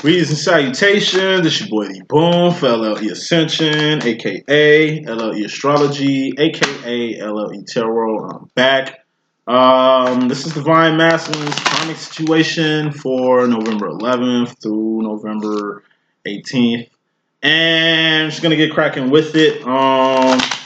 Greetings and salutations. This your boy D.Boom for LLE.Ascension, aka LLE Astrology, aka LLE Tarot. I'm back. This is Divine Masculine's Karmic situation for November 11th through November 18th. And I'm just gonna get cracking with it.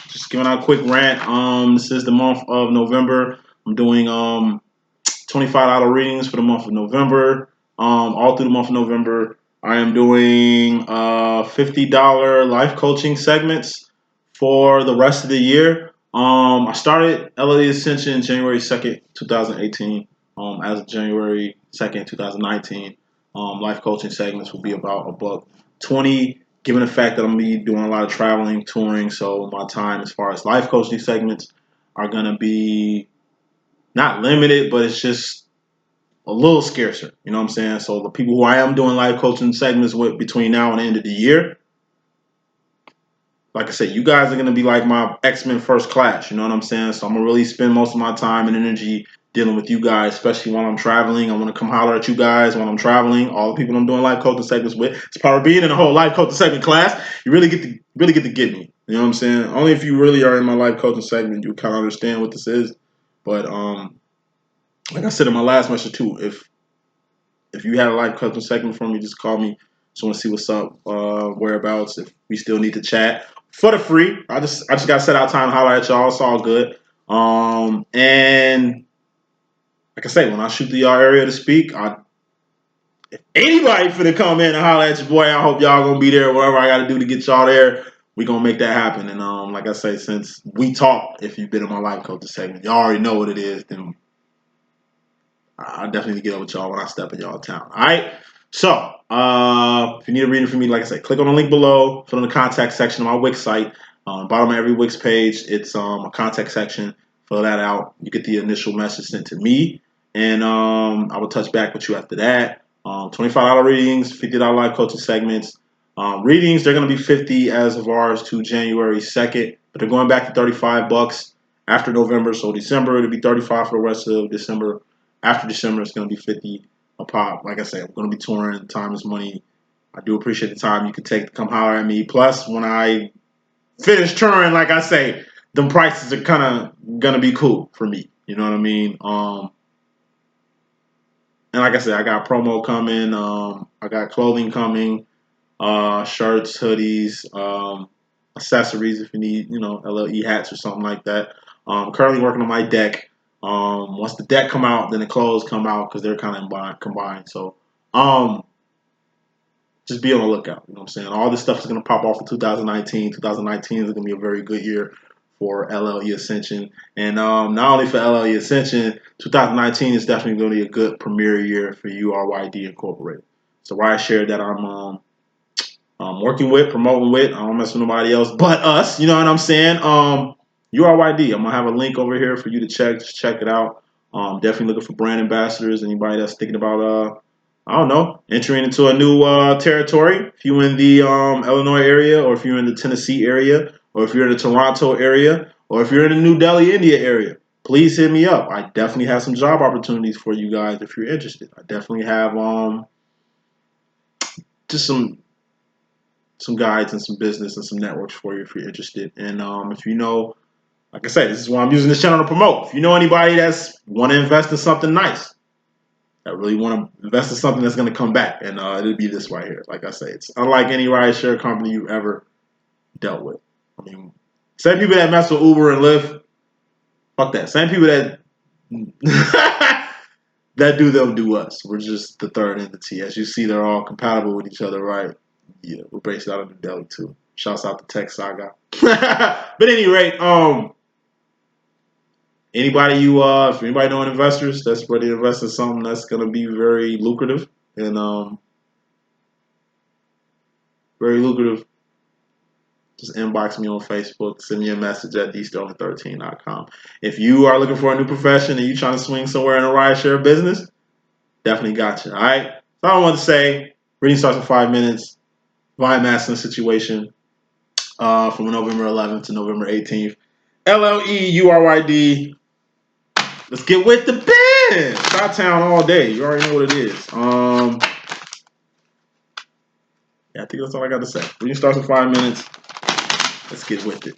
Just giving out a quick rant. This is the month of November. I'm doing $25 readings for the month of November. All through the month of November, I am doing $50 life coaching segments for the rest of the year. I started LLE.Ascension January 2nd, 2018. As of January 2nd, 2019, life coaching segments will be about $120. Given the fact that I'm gonna be doing a lot of traveling, touring, so my time as far as life coaching segments are gonna be not limited, but it's just a little scarcer, you know what I'm saying? So the people who I am doing life coaching segments with between now and the end of the year, like I said, you guys are going to be like my X-Men first class, you know what I'm saying? So I'm going to really spend most of my time and energy dealing with you guys, especially while I'm traveling. I want to come holler at you guys while I'm traveling. All the people I'm doing life coaching segments with. It's part of being in a whole life coaching segment class. You really get to get me. You know what I'm saying? Only if you really are in my life coaching segment, you kind of understand what this is. But like I said in my last message too, if you had a life coaching segment for me, just call me. Just want to see what's up, whereabouts. If we still need to chat for the free, I just got to set out time to holler at y'all. It's all good. And like I say, when I shoot to y'all area to speak, if anybody finna come in and holler at your boy, I hope y'all gonna be there. Whatever I got to do to get y'all there, we gonna make that happen. And like I say, since we talk, if you've been in my life coaching segment, y'all already know what it is. Then I definitely get up with y'all when I step in y'all town. All right. So, if you need a reading from me, like I said, click on the link below, fill in the contact section of my Wix site. On the bottom of every Wix page, it's a contact section. Fill that out. You get the initial message sent to me, and I will touch back with you after that. $25 readings, $50 live coaching segments. Readings, they're going to be $50 as of ours to January 2nd, but they're going back to $35 after November. So December, it'll be $35 for the rest of December. After December, it's going to be $50 a pop. Like I said, I'm going to be touring. Time is money. I do appreciate the time you can take to come holler at me. Plus, when I finish touring, like I say, them prices are kind of going to be cool for me. You know what I mean? And like I said, I got promo coming. I got clothing coming. Shirts, hoodies, accessories if you need, LLE hats or something like that. Currently working on my deck. Once the deck come out, then the clothes come out because they're kind of combined. So, just be on the lookout. You know what I'm saying? All this stuff is going to pop off in 2019. 2019 is going to be a very good year for LLE.Ascension. And not only for LLE.Ascension, 2019 is definitely going to be a good premiere year for URYD Incorporated. So where I shared that I'm working with, promoting with, I don't mess with nobody else but us. You know what I'm saying? URYD. I'm gonna have a link over here for you to check. Just check it out. Definitely looking for brand ambassadors. Anybody that's thinking about I don't know, entering into a new territory. If you're in the Illinois area, or if you're in the Tennessee area, or if you're in the Toronto area, or if you're in the New Delhi, India area, please hit me up. I definitely have some job opportunities for you guys if you're interested. I definitely have just some guides and some business and some networks for you if you're interested. And if you know, like I said, this is why I'm using this channel to promote. If you know anybody that's want to invest in something nice, that really want to invest in something that's going to come back, and it'll be this right here. Like I say, it's unlike any rideshare company you've ever dealt with. I mean, same people that mess with Uber and Lyft, fuck that. Same people that that do them do us. We're just the third entity. As you see, they're all compatible with each other, right? Yeah, we're based out of New Delhi too. Shouts out to Tech Saga. But at any rate, anybody if anybody knowing investors that's ready to invest in something that's gonna be very lucrative and very lucrative, just inbox me on Facebook, send me a message at dstone13.com. If you are looking for a new profession and you trying to swing somewhere in a rideshare business, definitely got you. All right. So I want to say, reading starts in 5 minutes. Divine Masculine situation from November 11th to November 18th. LLE, URYD. Let's get with the biz. Shot Town all day. You already know what it is. I think that's all I got to say. We can start in 5 minutes. Let's get with it.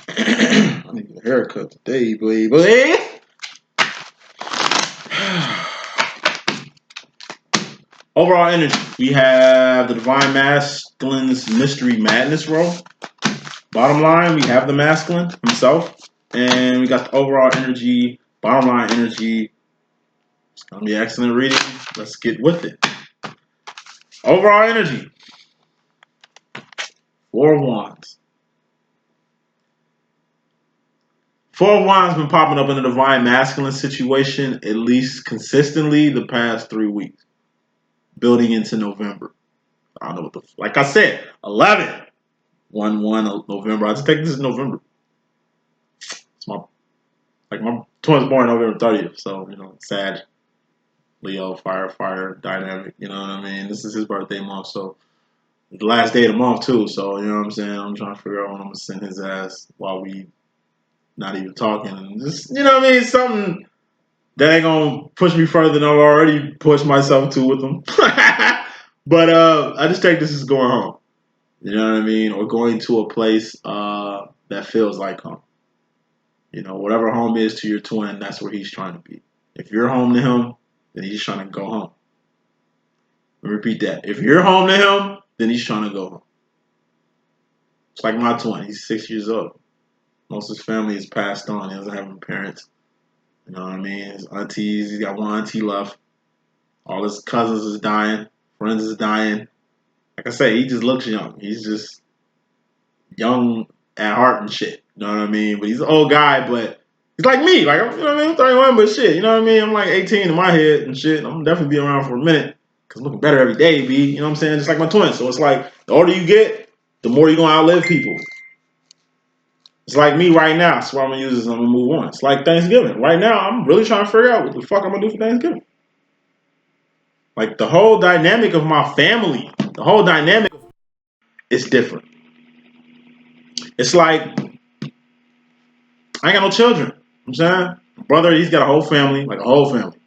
I need a haircut today, baby. Overall energy. We have the Divine Masculine's Mystery Madness roll. Bottom line, we have the masculine himself. And we got the overall energy, bottom line energy. It's going to be an excellent reading. Let's get with it. Overall energy. 4 of Wands. 4 of Wands been popping up in the Divine Masculine situation at least consistently the past 3 weeks. Building into November. I don't know what the... Like I said, 11. 1/1 November. I just take this as November. It's my twin's born November 30th. So, Sag, Leo, fire, dynamic. You know what I mean? This is his birthday month. So, the last day of the month, too. So, you know what I'm saying? I'm trying to figure out when I'm going to send his ass while we not even talking. And just, you know what I mean? Something that ain't going to push me further than I've already pushed myself to with him. But I just take this as going home. You know what I mean? Or going to a place that feels like home. Whatever home is to your twin, that's where he's trying to be. If you're home to him, then he's trying to go home. Let me repeat that. If you're home to him, then he's trying to go home. It's like my twin. He's 6 years old. Most of his family is passed on. He doesn't have any parents. You know what I mean? His aunties, he's got one auntie left. All his cousins is dying. Friends is dying. Like I say, he just looks young. He's just young at heart and shit. You know what I mean? But he's an old guy, but he's like me. Like, you know what I mean? I'm 31, but shit. You know what I mean? I'm like 18 in my head and shit. I'm definitely be around for a minute because I'm looking better every day, B. You know what I'm saying? Just like my twin. So it's like the older you get, the more you're going to outlive people. It's like me right now. That's what I'm going to use this. I'm going to move on. It's like Thanksgiving. Right now, I'm really trying to figure out what the fuck I'm going to do for Thanksgiving. Like, the whole dynamic of my family, the whole dynamic is different. It's like, I ain't got no children. You know what I'm saying? My brother, he's got a whole family, like a whole family.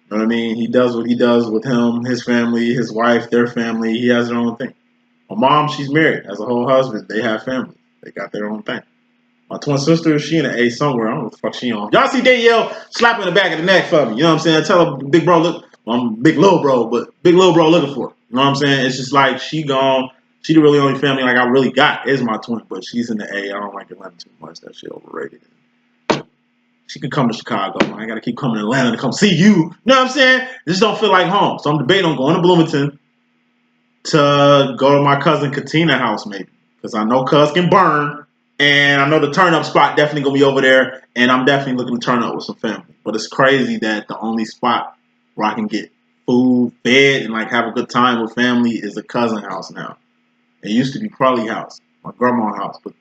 You know what I mean? He does what he does with him, his family, his wife, their family. He has their own thing. My mom, she's married, has a whole husband. They have family. They got their own thing. My twin sister, she in an A somewhere. I don't know what the fuck she on. Y'all see Danielle slap in the back of the neck for me. You know what I'm saying? Tell her, big bro, look. I'm big little bro, but big little bro looking for her. You know what I'm saying? It's just like she gone. She the really only family like I really got is my twin, but she's in the A. I don't like Atlanta too much. That shit overrated. She can come to Chicago. I got to keep coming to Atlanta to come see you. You know what I'm saying? It just don't feel like home. So I'm debating on going to Bloomington to go to my cousin Katina house maybe. Because I know Cuz can burn. And I know the turn-up spot definitely going to be over there. And I'm definitely looking to turn up with some family. But it's crazy that the only spot where I can get food, fed, and like have a good time with family is a cousin house now. It used to be Crowley house, my grandma's house. But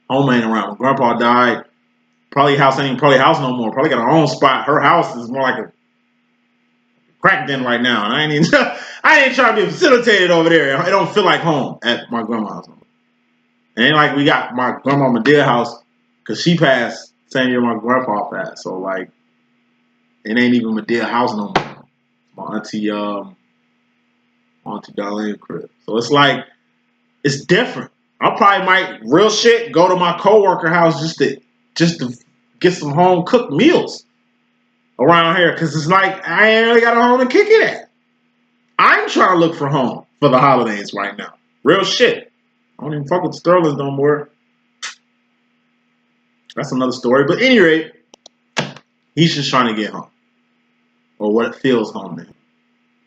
home ain't around. When grandpa died, Probably house ain't even Probably house no more. Probably got her own spot. Her house is more like a crack den right now. And I ain't trying to be facilitated over there. It don't feel like home at my grandma's house. It ain't like we got my grandma Medea house because she passed same year my grandpa passed. So like it ain't even Medea house no more. My auntie Darlene crib. So it's like it's different. I probably might real shit go to my coworker house just to get some home cooked meals around here because it's like I ain't really got a home to kick it at. I'm trying to look for home for the holidays right now. Real shit. I don't even fuck with Sterling's no more. That's another story. But at any rate, he's just trying to get home. Or what feels home to him.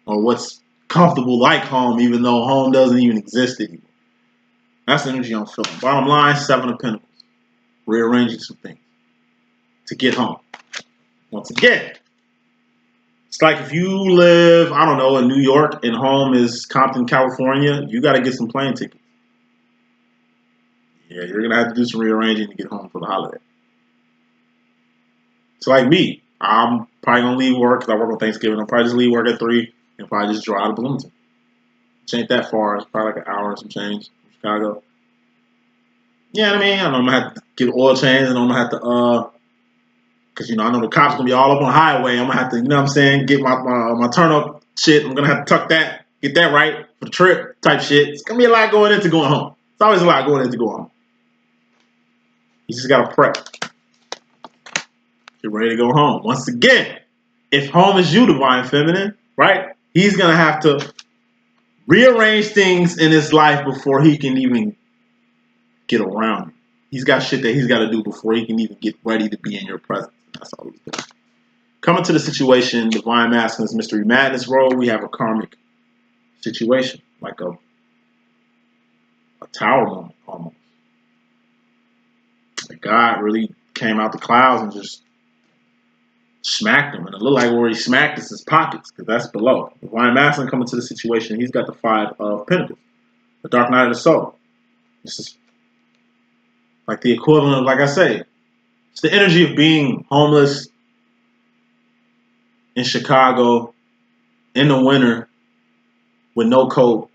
Or what's comfortable like home even though home doesn't even exist anymore. That's the energy I'm feeling. Bottom line, 7 of Pentacles. Rearranging some things to get home. Once again, it's like if you live, I don't know, in New York and home is Compton, California, you got to get some plane tickets. Yeah, you're going to have to do some rearranging to get home for the holiday. It's like me. I'm probably going to leave work because I work on Thanksgiving. I'll probably just leave work at 3 and probably just drive to Bloomington. Which ain't that far. It's probably like an hour and some change from Chicago. Yeah, I mean, I know I'm going to have to get oil change and I'm going to have to, because, I know the cops going to be all up on the highway. I'm going to have to, get my turn up shit. I'm going to have to tuck that Get that right for the trip type shit. It's gonna be a lot going into going home. It's always a lot going into going home. You just gotta prep. Get ready to go home. Once again, if home is you, Divine Feminine, right? He's gonna have to rearrange things in his life before he can even get around. He's got shit that he's got to do before he can even get ready to be in your presence. That's all he's doing. Coming to the situation, Divine Masculine's Mystery Madness role, we have a karmic situation, like a tower moment almost. Like God really came out the clouds and just smacked him. And it looked like where he smacked is his pockets, because that's below. Divine Masculine coming to the situation, he's got the 5 of Pentacles, the Dark Night of the Soul. This is like the equivalent of, like I say, it's the energy of being homeless in Chicago in the winter with no coat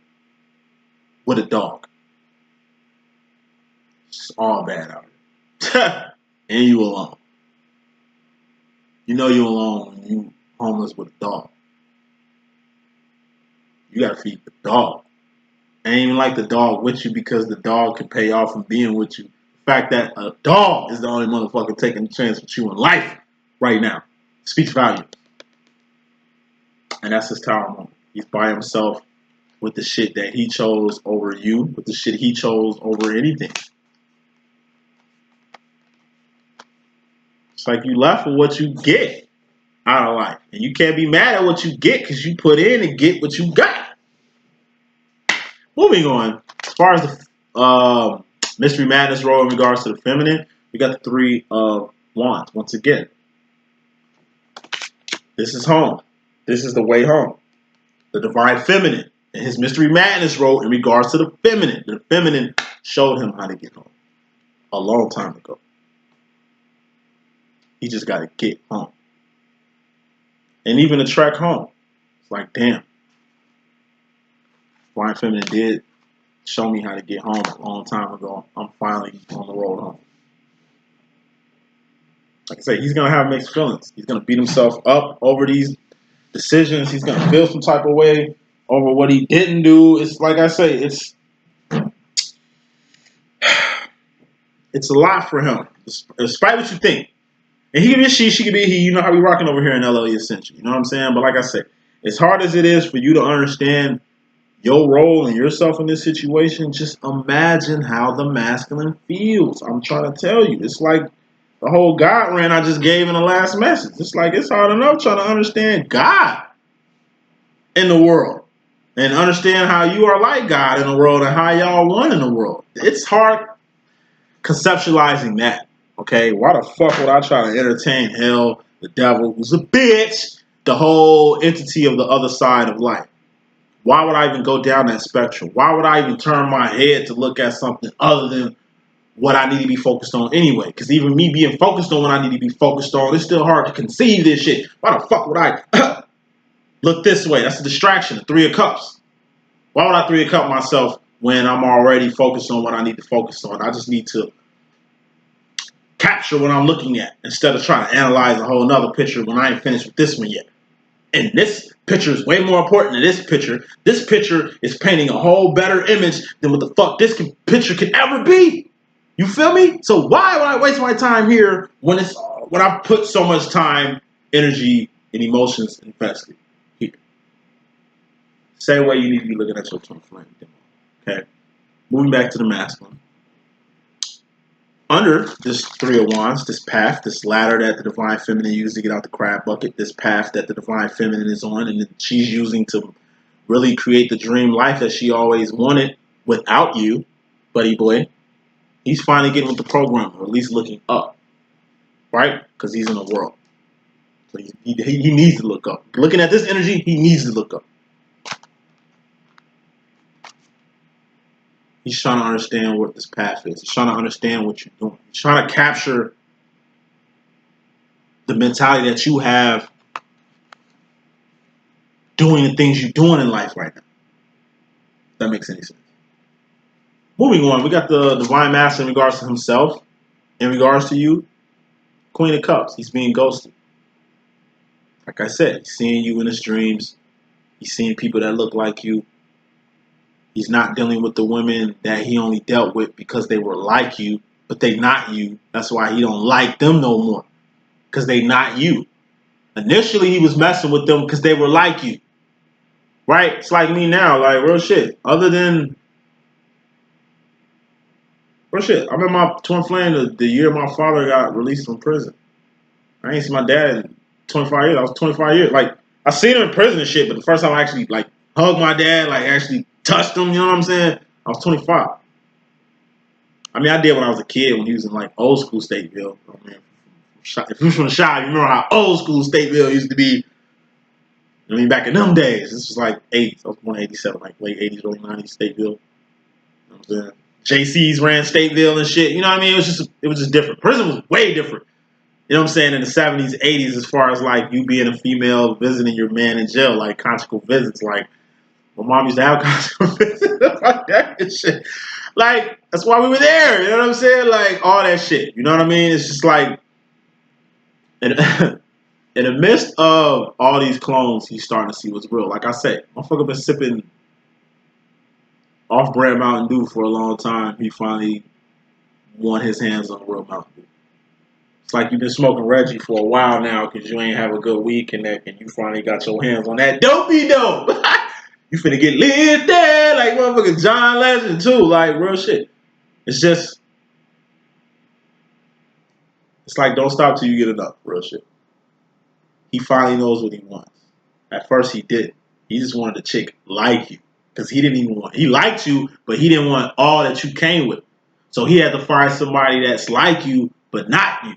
with a dog. It's all bad out here. And you alone. You know you alone when you homeless with a dog. You gotta feed the dog. Ain't even like the dog with you because the dog can pay off from being with you. The fact that a dog is the only motherfucker taking a chance with you in life right now speaks volumes. And that's his tower moment. He's by himself with the shit that he chose over you, with the shit he chose over anything. It's like you left with what you get out of life. And you can't be mad at what you get because you put in and get what you got. Moving on, as far as the Mystery Madness role in regards to the feminine, we got the 3 of Wands. Once again, this is home. This is the way home. The Divine Feminine and his Mystery Madness role in regards to the feminine. The feminine showed him how to get home a long time ago. He just got to get home. And even the trek home, it's like, damn. Divine Feminine did show me how to get home a long time ago. I'm finally on the road home. Like I say, he's going to have mixed feelings. He's going to beat himself up over these decisions. He's going to feel some type of way over what he didn't do. It's like I say, it's a lot for him, despite what you think. And he can be a she can be a he. You know how we rocking over here in LLE.Ascension. You know what I'm saying? But like I said, as hard as it is for you to understand your role and yourself in this situation, just imagine how the masculine feels. I'm trying to tell you. It's like the whole God rant I just gave in the last message. It's like it's hard enough trying to understand God in the world and understand how you are like God in the world and how y'all one in the world. It's hard conceptualizing that. Okay, why the fuck would I try to entertain hell, the devil, who's a bitch, the whole entity of the other side of life? Why would I even go down that spectrum? Why would I even turn my head to look at something other than what I need to be focused on anyway? Because even me being focused on what I need to be focused on, it's still hard to conceive this shit. Why the fuck would I look this way? That's a distraction, the 3 of Cups. Why would I 3 of Cups myself when I'm already focused on what I need to focus on? I just need to capture what I'm looking at instead of trying to analyze a whole nother picture when I ain't finished with this one yet. And this picture is way more important than this picture. This picture is painting a whole better image than what the fuck this picture could ever be. You feel me? So why would I waste my time here when I put so much time, energy, and emotions invested here? Same way you need to be looking at your twin flame. Okay? Moving back to the masculine. Under this 3 of Wands, this path, this ladder that the Divine Feminine used to get out the crab bucket, this path that the Divine Feminine is on and that she's using to really create the dream life that she always wanted without you, buddy boy, he's finally getting with the program, or at least looking up, right? Because he's in the world. So he needs to look up. Looking at this energy, he needs to look up. He's trying to understand what this path is. He's trying to understand what you're doing. He's trying to capture the mentality that you have doing the things you're doing in life right now. If that makes any sense. Moving on, we got the Divine Master in regards to himself. In regards to you, Queen of Cups. He's being ghosted. Like I said, he's seeing you in his dreams. He's seeing people that look like you. He's not dealing with the women that he only dealt with because they were like you, but they not you. That's why he don't like them no more, because they not you. Initially, he was messing with them because they were like you. Right? It's like me now, like real shit. Other than real shit, I'm in my twin flame the year my father got released from prison. I ain't seen my dad in 25 years. I was 25 years. Like, I seen him in prison and shit, but the first time I actually, like, hugged my dad, like, actually touched him, you know what I'm saying? I was 25. I mean, I did when I was a kid, when he was in, like, old school Stateville. Oh, man. If you was from the Chi, you remember how old school Stateville used to be. I mean, back in them days. This was, like, 80s. I was born in 87, like, late 80s, early 90s Stateville. You know what I'm saying? JC's ran Stateville and shit. You know what I mean? It was just different. Prison was way different. You know what I'm saying? In the 70s, 80s, as far as like you being a female visiting your man in jail, like conjugal visits. Like, my mom used to have conjugal visits like that and shit. Like, that's why we were there. You know what I'm saying? Like, all that shit. You know what I mean? It's just like, in the midst of all these clones, he's starting to see what's real. Like I said, motherfucker been sipping off-brand Mountain Dew for a long time. He finally won his hands on real Mountain Dew. It's like you've been smoking Reggie for a while now because you ain't have a good week and you finally got your hands on that dopey dope. You finna get lit there like motherfucking John Legend too. Like real shit. It's just, it's like don't stop till you get enough. Real shit. He finally knows what he wants. At first he didn't. He just wanted a chick like you because he didn't even want. He liked you, but he didn't want all that you came with. So he had to find somebody that's like you but not you.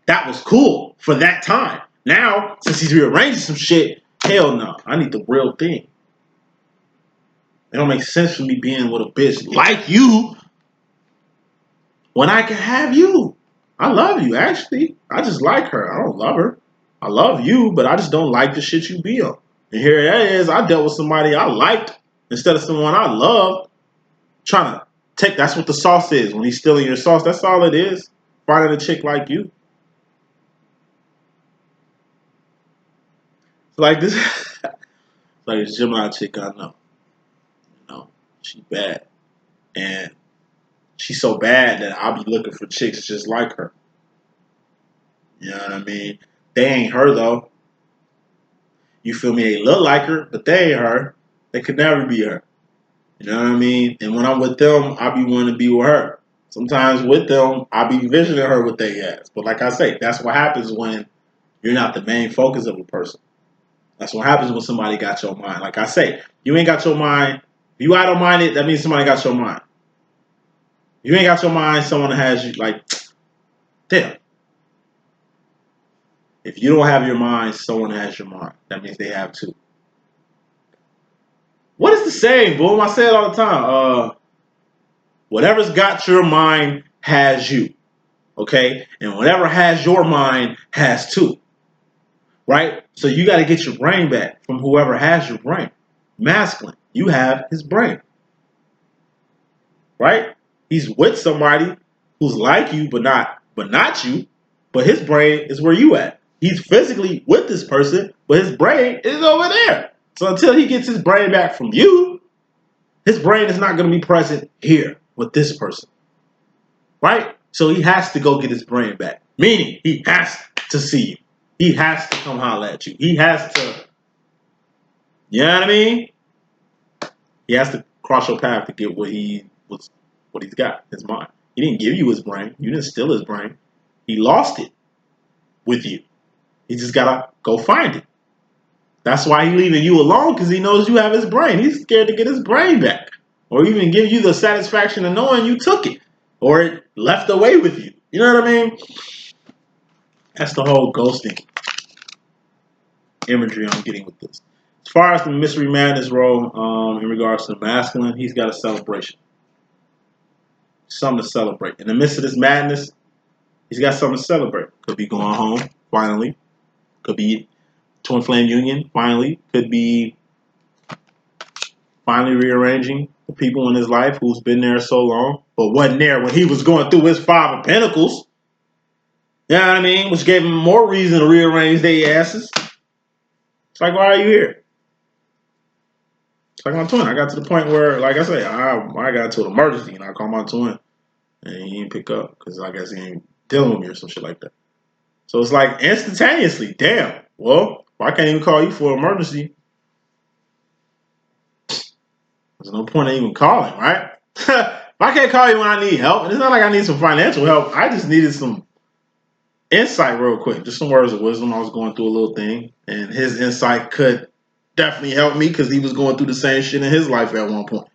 That was cool for that time. Now, since he's rearranging some shit, hell no. I need the real thing. It don't make sense for me being with a bitch like you when I can have you. I love you, actually. I just like her. I don't love her. I love you, but I just don't like the shit you be on. And here it is. I dealt with somebody I liked instead of someone I loved. Trying to take, that's what the sauce is. When he's stealing your sauce, that's all it is. Finding a chick like you. Like this, like this Gemini chick I know. You know, she bad. And she's so bad that I'll be looking for chicks just like her. You know what I mean? They ain't her though. You feel me? They look like her, but they ain't her. They could never be her. You know what I mean? And when I'm with them, I be wanting to be with her. Sometimes with them, I be envisioning her with their ass. But like I say, that's what happens when you're not the main focus of a person. That's what happens when somebody got your mind. Like I say, you ain't got your mind. If you out of mind it, that means somebody got your mind. You ain't got your mind, someone has you. Like, damn. If you don't have your mind, someone has your mind. That means they have two. What is the saying, Boom? I say it all the time. Whatever's got your mind has you. Okay? And whatever has your mind has two. Right? So you got to get your brain back from whoever has your brain. Masculine. You have his brain. Right? He's with somebody who's like you, but not you. But his brain is where you at. He's physically with this person, but his brain is over there. So until he gets his brain back from you, his brain is not going to be present here with this person. Right? So he has to go get his brain back. Meaning, he has to see you. He has to come holler at you. He has to, you know what I mean? He has to cross your path to get what he's got, his mind. He didn't give you his brain. You didn't steal his brain. He lost it with you. He just gotta go find it. That's why he's leaving you alone, because he knows you have his brain. He's scared to get his brain back. Or even give you the satisfaction of knowing you took it. Or it left away with you. You know what I mean? That's the whole ghosting imagery I'm getting with this. As far as the Mystery Madness role, in regards to the masculine, he's got a celebration. Something to celebrate. In the midst of this madness, he's got something to celebrate. Could be going home, finally. Could be twin flame union, finally. Could be finally rearranging the people in his life who's been there so long, but wasn't there when he was going through his Five of Pentacles. You know what I mean? Which gave him more reason to rearrange their asses. It's like, why are you here? like my twin. I got to the point where, like I say, I got to an emergency and I called my twin and he didn't pick up because I guess he ain't dealing with me or some shit like that. So it's like instantaneously, damn. Well, if I can't even call you for an emergency, there's no point in even calling, right? If I can't call you when I need help, and it's not like I need some financial help. I just needed some insight real quick, just some words of wisdom. I was going through a little thing, and his insight could definitely help me because he was going through the same shit in his life at one point.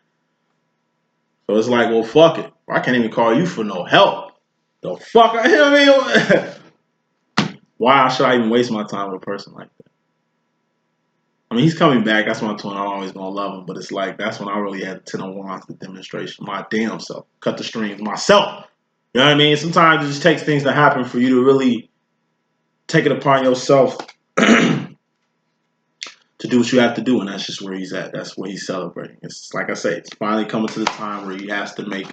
So it's like, well, fuck it. I can't even call you for no help. The fuck, you know what I mean? Why should I even waste my time with a person like that? I mean, he's coming back. That's my twin. I'm always going to love him. But it's like, that's when I really had 10 of wands, the demonstration. My damn self. Cut the strings myself. You know what I mean? Sometimes it just takes things to happen for you to really take it upon yourself to do what you have to do. And that's just where he's at. That's what he's celebrating. It's like I say, it's finally coming to the time where he has to make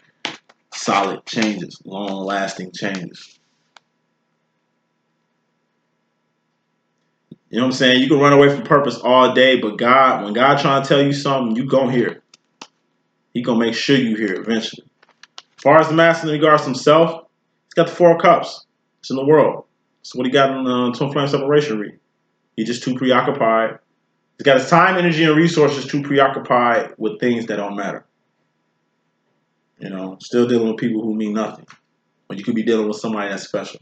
solid changes, long-lasting changes. You know what I'm saying? You can run away from purpose all day, but God, when God trying to tell you something, you gonna hear it. He gonna make sure you hear it eventually. As far as the master in regards to himself, he's got the 4 of cups. It's in the world. That's what he got in the twin flame separation read. He's just too preoccupied. He's got his time, energy, and resources too preoccupied with things that don't matter. You know, still dealing with people who mean nothing. When you could be dealing with somebody that's special.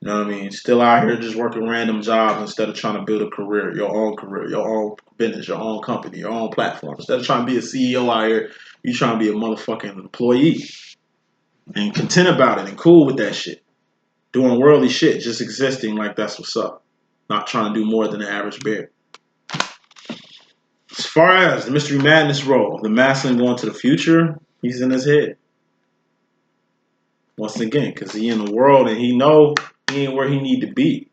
You know what I mean? Still out here just working random jobs instead of trying to build a career, your own business, your own company, your own platform. Instead of trying to be a CEO out here, you trying to be a motherfucking employee. And content about it and cool with that shit. Doing worldly shit, just existing like that's what's up. Not trying to do more than the average bear. As far as the Mystery Madness role, the masculine going to the future, he's in his head. Once again, because he in the world and he know he ain't where he need to be.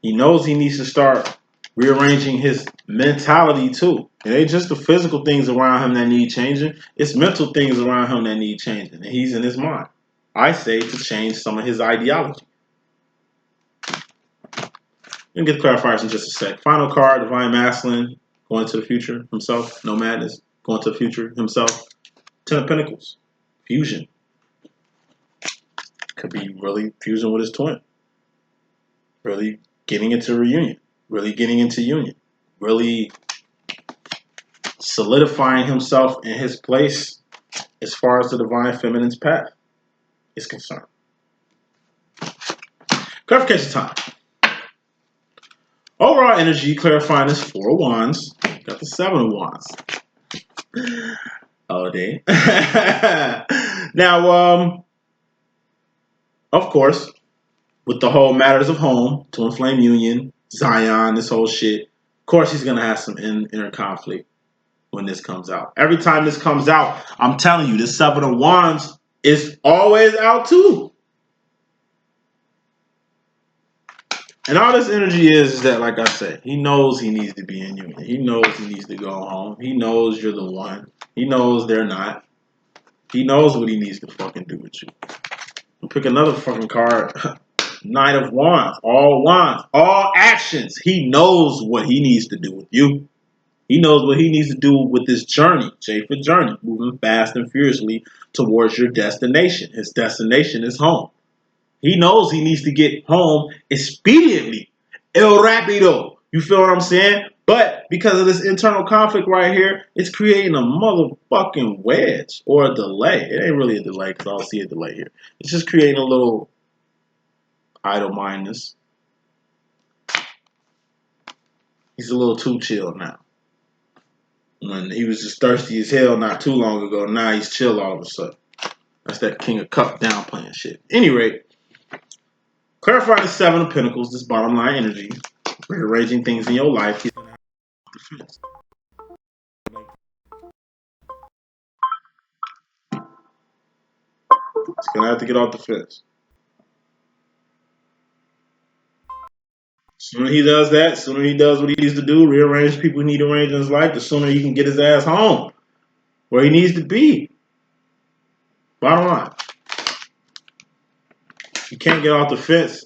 He knows he needs to start rearranging his mentality too. It ain't just the physical things around him that need changing. It's mental things around him that need changing. And he's in his mind. I say to change some of his ideology. We'll get the clarifiers in just a sec. Final card, Divine Masculine, going to the future himself. No Madness, going to the future himself. 10 of Pentacles, fusion. Could be really fusing with his twin. Really getting into reunion. Really getting into union. Really solidifying himself in his place as far as the divine feminine's path is concerned. Clarification time. Overall energy, clarifying this 4 of Wands. Got the 7 of Wands. Oh, day. Now, of course, with the whole matters of home, twin flame union, Zion, this whole shit, of course he's going to have some inner conflict when this comes out. Every time this comes out, I'm telling you, this 7 of Wands is always out too. And all this energy is that, like I said, he knows he needs to be in union. He knows he needs to go home. He knows you're the one. He knows they're not. He knows what he needs to fucking do with you. I'll pick another fucking card. Knight of Wands. All actions. He knows what he needs to do with you. He knows what he needs to do with this journey. J for journey. Moving fast and furiously towards your destination. His destination is home. He knows he needs to get home expediently. El rapido. You feel what I'm saying? But because of this internal conflict right here, it's creating a motherfucking wedge or a delay. It ain't really a delay because I don't see a delay here. It's just creating a little idle-mindedness. He's a little too chill now. When he was just thirsty as hell not too long ago, now he's chill all of a sudden. That's that King of Cups downplaying shit. Any rate, clarify the 7 of Pentacles, this bottom line energy, rearranging things in your life. He's going to have defense. He's going to have to get off the fence. Sooner he does that, sooner he does what he needs to do, rearrange people he needs to arrange in his life, the sooner he can get his ass home where he needs to be. Bottom line. You can't get off the fence.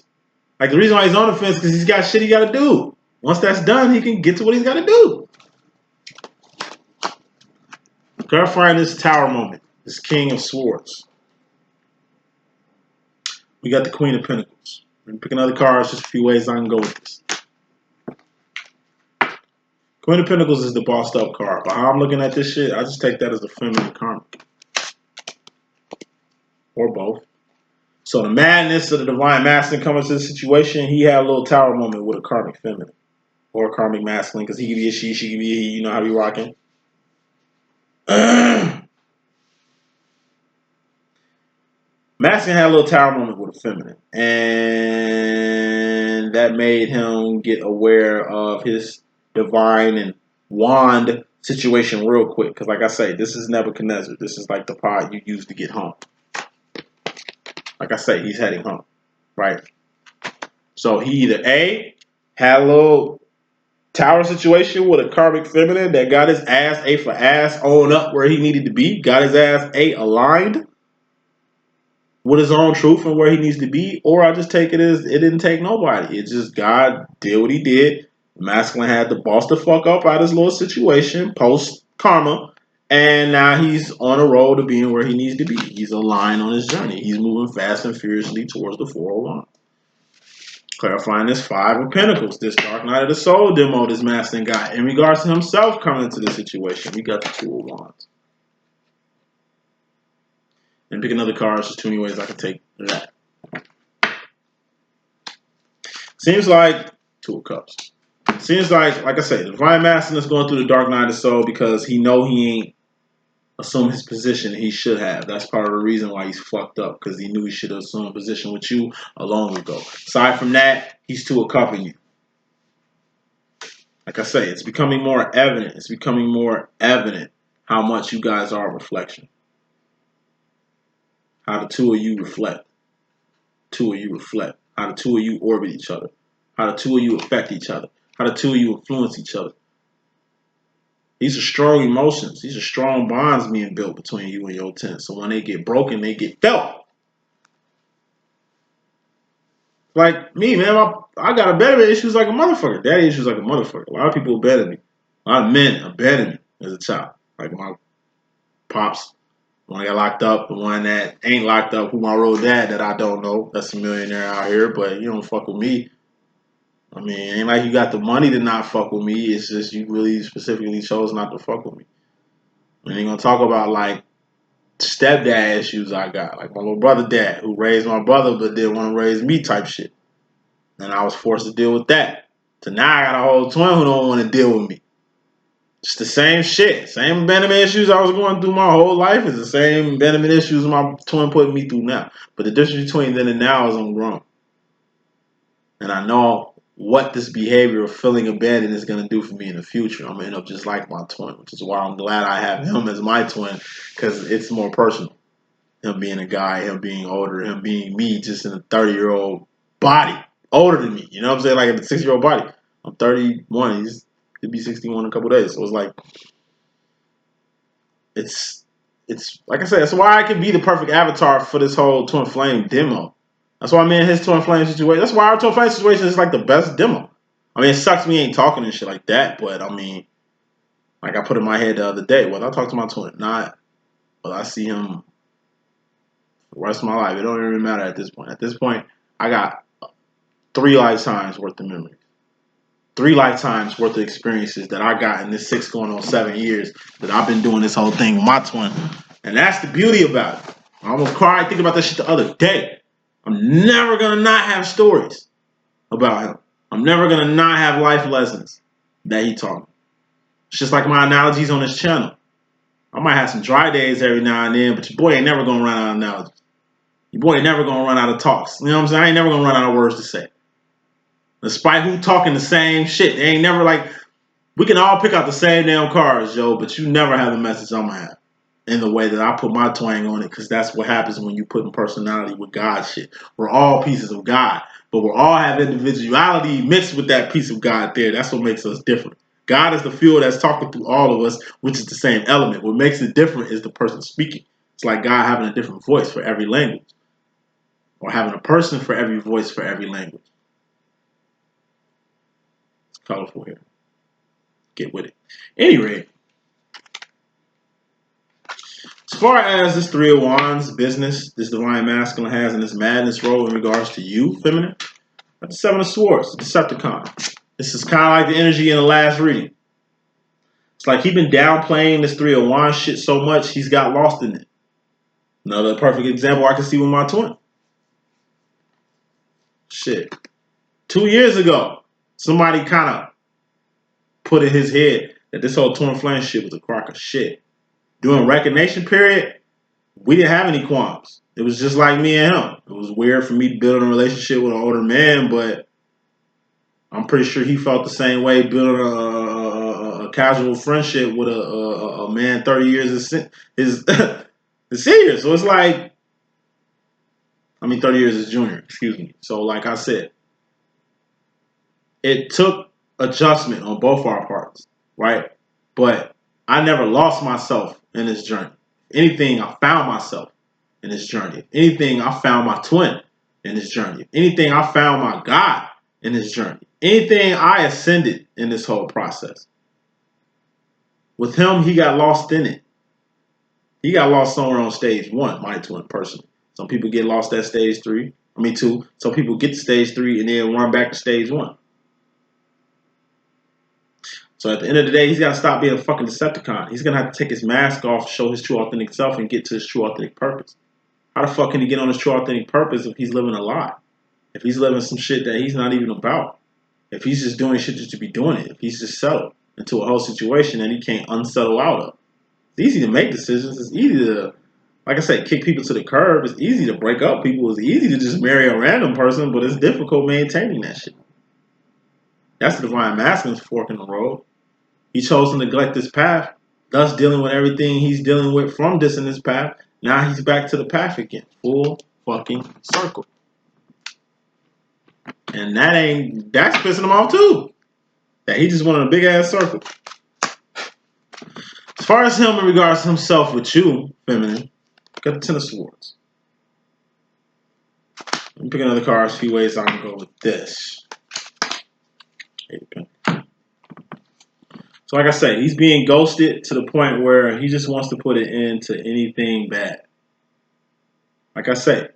Like, the reason why he's on the fence is because he's got shit he got to do. Once that's done, he can get to what he's got to do. Clarifying this Tower moment, this King of Swords. We got the Queen of Pentacles. We're going to pick another card. It's just a few ways I can go with this. Queen of Pentacles is the bossed up card. But how I'm looking at this shit, I just take that as a feminine karmic. Or both. So the madness of the divine masculine coming to the situation, he had a little Tower moment with a karmic feminine. Or a karmic masculine, because he could be a she could be a he. You know how we rocking. Masculine had a little Tower moment with a feminine. And that made him get aware of his divine and wand situation real quick. Because like I say, this is Nebuchadnezzar. This is like the pot you use to get home. Like I say, he's heading home. Right? So he either A, had a little Tower situation with a karmic feminine that got his ass A for ass on up where he needed to be. Got his ass A aligned with his own truth and where he needs to be, or I just take it as it didn't take nobody. It just God did what he did. Masculine had to boss the fuck up out of his little situation post karma, and now he's on a road to being where he needs to be. He's aligned on his journey. He's moving fast and furiously towards the 401. Clarifying this Five of Pentacles, this Dark Night of the Soul demo this masculine got in regards to himself coming into the situation. We got the Two of Wands. And pick another card. There's just too many ways I can take that. Seems like Two of Cups. Seems like I say, the divine masculine is going through the dark night of the soul because he know he ain't assumed his position he should have. That's part of the reason why he's fucked up, because he knew he should have assumed a position with you a long ago. Aside from that, he's Two of Cups you. Like I say, it's becoming more evident. It's becoming more evident how much you guys are a reflection. How the two of you reflect. Two of you reflect. How the two of you orbit each other. How the two of you affect each other. How the two of you influence each other. These are strong emotions. These are strong bonds being built between you and your 10. So when they get broken, they get felt. Like me, man, I got abandonment issues like a motherfucker. Daddy issues like a motherfucker. A lot of people abandoned me. A lot of men abandoned me as a child. Like my pops. One got locked up, the one that ain't locked up, who my real dad that I don't know. That's a millionaire out here, but you don't fuck with me. I mean, it ain't like you got the money to not fuck with me. It's just you really specifically chose not to fuck with me. And you're going to talk about, like, stepdad issues I got. Like my little brother dad, who raised my brother but didn't want to raise me type shit. And I was forced to deal with that. So now I got a whole twin who don't want to deal with me. It's the same shit. Same abandonment issues I was going through my whole life is the same abandonment issues my twin putting me through now. But the difference between then and now is I'm grown. And I know what this behavior of feeling abandoned is going to do for me in the future. I'm going to end up just like my twin, which is why I'm glad I have him as my twin, because it's more personal. Him being a guy, him being older, him being me just in a 30-year-old body. Older than me. You know what I'm saying? Like in a 6-year-old body. I'm 31. He's could be 61 in a couple days. So it's like, it's like I said, that's why I could be the perfect avatar for this whole Twin Flame demo. That's why I'm in his Twin Flame situation. That's why our Twin Flame situation is like the best demo. I mean, it sucks we ain't talking and shit like that, but I mean, like I put in my head the other day, whether I talk to my twin or not, whether I see him for the rest of my life, it don't even matter at this point. At this point, I got 3 lifetimes worth of memories. 3 lifetimes worth of experiences that I got in this 6 going on 7 years that I've been doing this whole thing with my twin. And that's the beauty about it. I almost cried thinking about that shit the other day. I'm never going to not have stories about him. I'm never going to not have life lessons that he taught me. It's just like my analogies on this channel. I might have some dry days every now and then, but your boy ain't never going to run out of analogies. Your boy ain't never going to run out of talks. You know what I'm saying? I ain't never going to run out of words to say. Despite who talking the same shit. They ain't never like, we can all pick out the same damn cards, yo, but you never have the message I'm going to have in the way that I put my twang on it, because that's what happens when you put in personality with God shit. We're all pieces of God, but we all have individuality mixed with that piece of God there. That's what makes us different. God is the fuel that's talking through all of us, which is the same element. What makes it different is the person speaking. It's like God having a different voice for every language, or having a person for every voice for every language. It's colorful here. Get with it. Anyway, far as this Three of Wands business, this Divine Masculine has in this madness role in regards to you, feminine, that's the Seven of Swords, the Decepticon. This is kind of like the energy in the last reading. It's like he's been downplaying this Three of Wands shit so much, he's got lost in it. Another perfect example I can see with my twin. Shit. 2 years ago, somebody kind of put in his head that this whole twin flame shit was a crock of shit. During recognition period, we didn't have any qualms. It was just like me and him. It was weird for me building a relationship with an older man, but I'm pretty sure he felt the same way building a casual friendship with a man 30 years his senior. So it's like, 30 years is junior, excuse me. So like I said, it took adjustment on both our parts, right? But I never lost myself in this journey. If anything, I found myself in this journey. If anything, I found my twin in this journey. If anything, I found my God in this journey. Anything, I ascended in this whole process. With him, he got lost in it. He got lost somewhere on stage 1, my twin, personally. Some people get lost at stage 2. Some people get to stage 3 and then run back to stage 1. So at the end of the day, he's got to stop being a fucking Decepticon. He's going to have to take his mask off, show his true authentic self, and get to his true authentic purpose. How the fuck can he get on his true authentic purpose if he's living a lie? If he's living some shit that he's not even about? If he's just doing shit just to be doing it? If he's just settled into a whole situation that he can't unsettle out of? It's easy to make decisions. It's easy to, like I said, kick people to the curb. It's easy to break up people. It's easy to just marry a random person, but it's difficult maintaining that shit. That's the Divine Masculine's fork in the road. He chose to neglect this path, thus dealing with everything he's dealing with from this in this path. Now he's back to the path again. Full fucking circle. And that's pissing him off too. That he just wanted a big ass circle. As far as him in regards to himself with you, feminine, got the Ten of Swords. Let me pick another card, a few ways I can go with this. So like I say, he's being ghosted to the point where he just wants to put an end to anything bad. Like I say,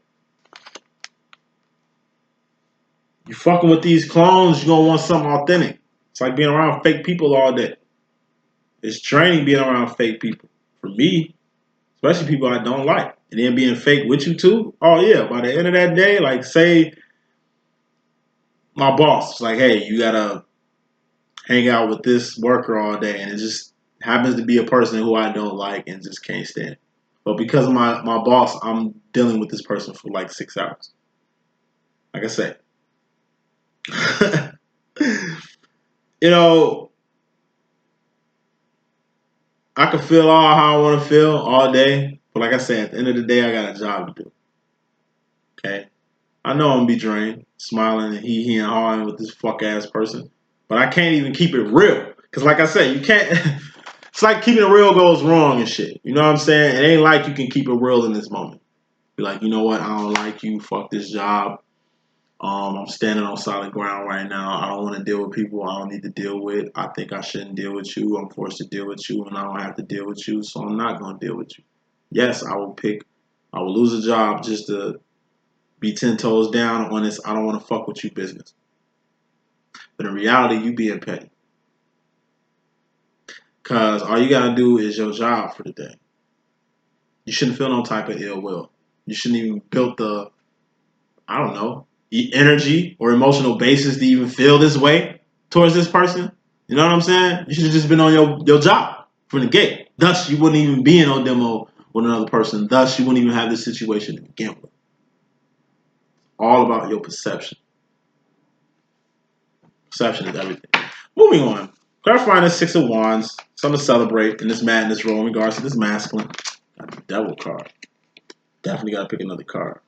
you fucking with these clones, you're going to want something authentic. It's like being around fake people all day. It's draining being around fake people. For me, especially people I don't like. And then being fake with you too. Oh yeah, by the end of that day, like say my boss is like, hey, you got to hang out with this worker all day, and it just happens to be a person who I don't like and just can't stand. But because of my boss, I'm dealing with this person for like 6 hours. Like I said, you know, I can feel all how I want to feel all day, but like I said, at the end of the day, I got a job to do. Okay, I know I'm gonna be drained, smiling and hee and hawing with this fuck ass person. But I can't even keep it real. Because like I said, you can't... It's like keeping it real goes wrong and shit. You know what I'm saying? It ain't like you can keep it real in this moment. Be like, you know what? I don't like you. Fuck this job. I'm standing on solid ground right now. I don't want to deal with people I don't need to deal with. I think I shouldn't deal with you. I'm forced to deal with you, and I don't have to deal with you, so I'm not going to deal with you. Yes, I will lose a job just to be 10 toes down on this I don't want to fuck with you business. But in reality, you being petty. Because all you got to do is your job for the day. You shouldn't feel no type of ill will. You shouldn't even build the, I don't know, energy or emotional basis to even feel this way towards this person. You know what I'm saying? You should have just been on your job from the gate. Thus, you wouldn't even be in no demo with another person. Thus, you wouldn't even have this situation to begin with. All about your perception. Perception is everything. Moving on. Clarifying this Six of Wands. Something to celebrate in this madness role in regards to this masculine. Got the Devil card. Definitely got to pick another card.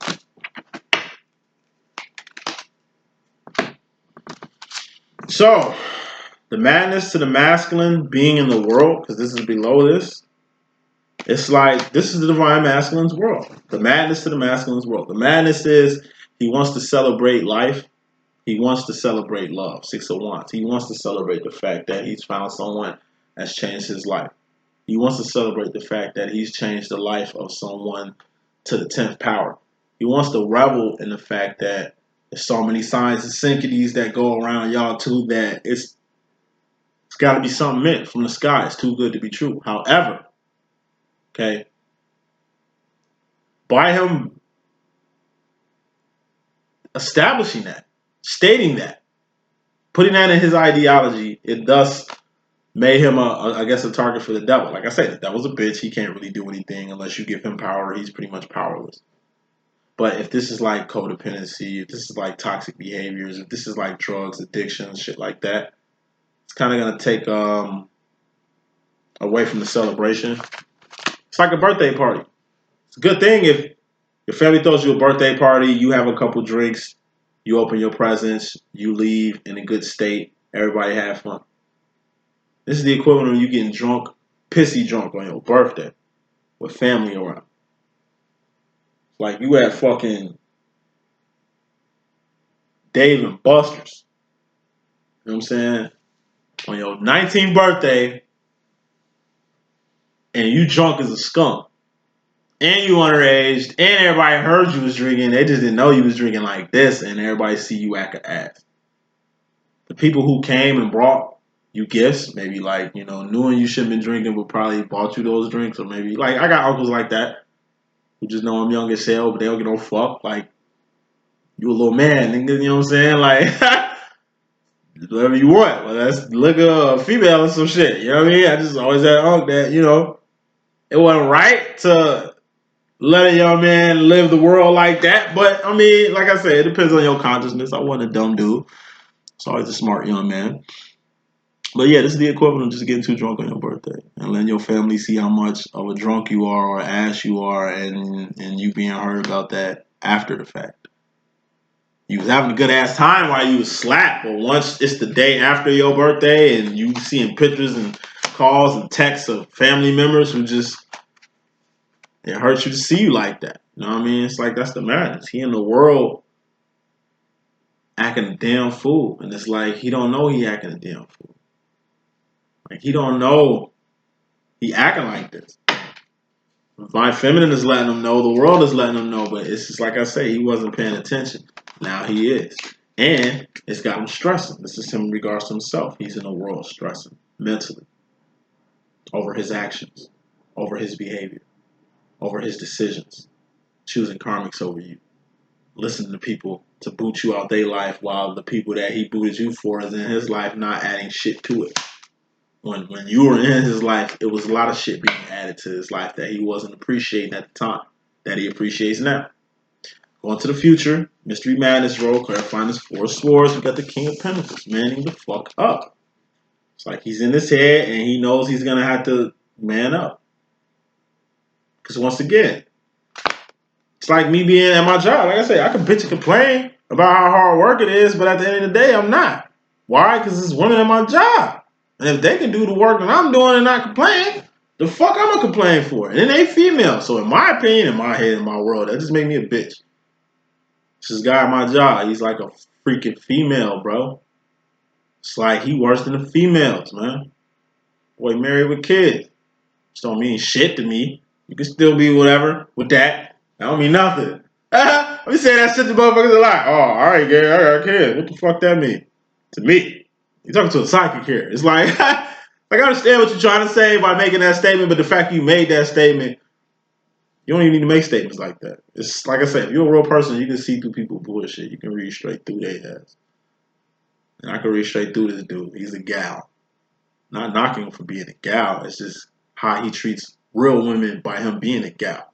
So, the madness to the masculine being in the world, because this is below this. It's like, this is the Divine Masculine's world. The madness to the masculine's world. The madness is he wants to celebrate life. He wants to celebrate love. Six of Wands. He wants to celebrate the fact that he's found someone that's changed his life. He wants to celebrate the fact that he's changed the life of someone to the 10th power. He wants to revel in the fact that there's so many signs and synchronicities that go around y'all too that it's got to be something meant from the sky. It's too good to be true. However, okay, by him establishing that, stating that, putting that in his ideology, it thus made him, I guess, a target for the devil. Like I said, the devil's a bitch. He can't really do anything unless you give him power. He's pretty much powerless. But if this is like codependency, if this is like toxic behaviors, if this is like drugs, addiction, shit like that, it's kind of going to take away from the celebration. It's like a birthday party. It's a good thing if your family throws you a birthday party, you have a couple drinks, you open your presents, you leave in a good state, everybody have fun. This is the equivalent of you getting drunk, pissy drunk on your birthday with family around. Like you at fucking Dave and Buster's. You know what I'm saying? On your 19th birthday, and you drunk as a skunk. And you underage, and everybody heard you was drinking. They just didn't know you was drinking like this, and everybody see you act a ass. The people who came and brought you gifts, maybe like, you know, knowing you shouldn't been drinking, but probably bought you those drinks, or maybe like I got uncles like that who just know I'm young as hell, but they don't get no fuck. Like, you a little man, nigga, you know what I'm saying? Like, whatever you want. Well, let's look at a female or some shit. You know what I mean? I just always had unk that, you know, it wasn't right to let a young man live the world like that. But, I mean, like I said, it depends on your consciousness. I wasn't a dumb dude. It's always a smart young man. But, yeah, this is the equivalent of just getting too drunk on your birthday. And letting your family see how much of a drunk you are or ass you are, and you being heard about that after the fact. You was having a good-ass time while you was slapped. But once it's the day after your birthday and you seeing pictures and calls and texts of family members who just... It hurts you to see you like that. You know what I mean? It's like, that's the madness. He in the world acting a damn fool. And it's like, he don't know he acting a damn fool. Like, he don't know he acting like this. My feminine is letting him know. The world is letting him know. But it's just like I say, he wasn't paying attention. Now he is. And it's got him stressing. This is him in regards to himself. He's in the world stressing mentally over his actions, over his behavior, over his decisions, choosing karmics over you, listening to people to boot you out their life while the people that he booted you for is in his life not adding shit to it. When you were in his life, it was a lot of shit being added to his life that he wasn't appreciating at the time, that he appreciates now. Going to the future, Mystery Madness role, clarifying his 4 swords, we got the King of Pentacles, manning the fuck up. It's like he's in his head and he knows he's going to have to man up. Because once again, it's like me being at my job. Like I say, I can bitch and complain about how hard work it is, but at the end of the day, I'm not. Why? Because it's women at my job. And if they can do the work that I'm doing and not complain, the fuck I'm going to complain for? And then they female. So in my opinion, in my head, in my world, that just made me a bitch. This guy at my job, he's like a freaking female, bro. It's like he worse than the females, man. Boy, married with kids. Just don't mean shit to me. You can still be whatever with that. That don't mean nothing. Let me say that shit to motherfuckers a lot. Oh, all right, Gary, I got kids. What the fuck that mean? To me. You're talking to a psychic here. It's like, like I understand what you're trying to say by making that statement, but the fact you made that statement, you don't even need to make statements like that. It's like I said, if you're a real person, you can see through people's bullshit. You can read straight through their ass. And I can read straight through this dude. He's a gal. Not knocking him for being a gal. It's just how he treats real women by him being a gal.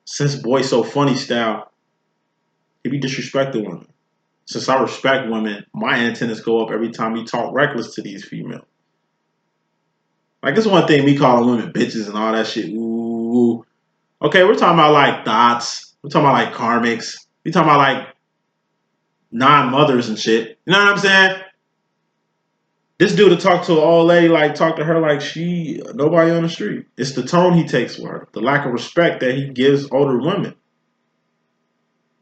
Since Boy So Funny style, he be disrespecting women. Since I respect women, my antennas go up every time he talk reckless to these females. Like, it's one thing me calling women bitches and all that shit. Ooh. Okay, we're talking about like thoughts. We're talking about like karmics. We're talking about like non-mothers and shit. You know what I'm saying? This dude to talk to an old lady, like talk to her like she nobody on the street. It's the tone he takes with her. The lack of respect that he gives older women.